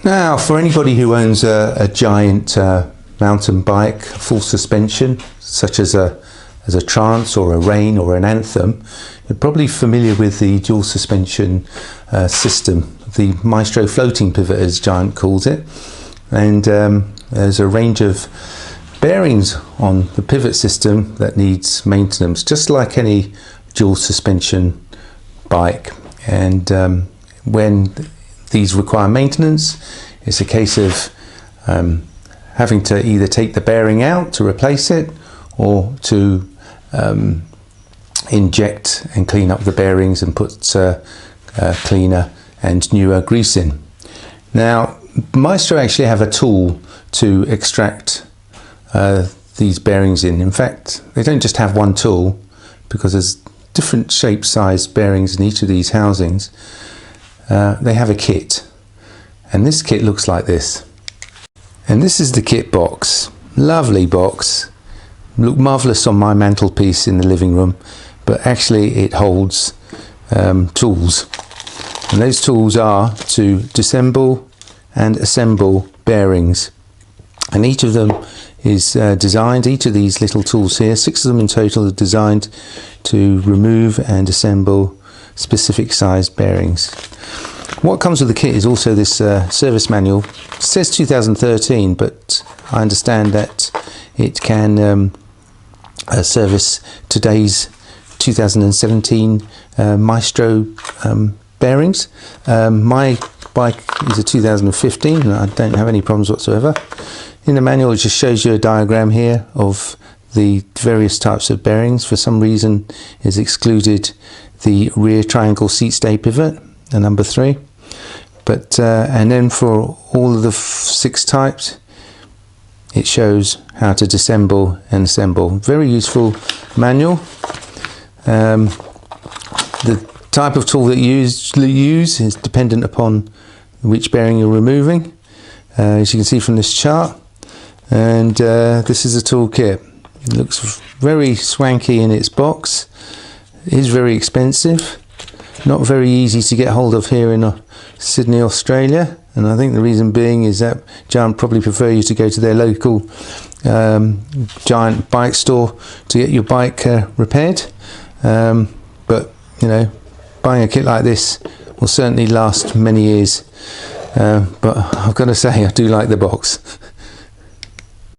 Now, for anybody who owns a giant mountain bike, full suspension, such as a Trance or a Rain or an Anthem, you're probably familiar with the dual suspension system, the Maestro floating pivot as Giant calls it. And there's a range of bearings on the pivot system that needs maintenance, just like any dual suspension bike. And when these require maintenance, it's a case of having to either take the bearing out to replace it, or to inject and clean up the bearings and put cleaner and newer grease in. Now, Maestro actually have a tool to extract these bearings in. In fact, they don't just have one tool, because there's different shape, size bearings in each of these housings. They have a kit, and this kit looks like this. And this is the kit box. Lovely box. Look marvellous on my mantelpiece in the living room, but actually it holds tools. And those tools are to disassemble and assemble bearings. And each of them is designed, each of these little tools here, 6 of them in total, are designed to remove and assemble specific size bearings. What comes with the kit is also this service manual. It says 2013, but I understand that it can service today's 2017 Maestro bearings. My bike is a 2015 and I don't have any problems whatsoever. In the manual, it just shows you a diagram here of the various types of bearings. For some reason, it's excluded the rear triangle seat stay pivot, the number 3. But and then for all of the 6 types, it shows how to disassemble and assemble. Very useful manual. The type of tool that you use is dependent upon which bearing you're removing, as you can see from this chart. And this is a toolkit. It looks very swanky in its box. It is very expensive, not very easy to get hold of here in Sydney, Australia, and I think the reason being is that Giant probably prefer you to go to their local Giant bike store to get your bike repaired. But you know, buying a kit like this will certainly last many years. But I've got to say, I do like the box.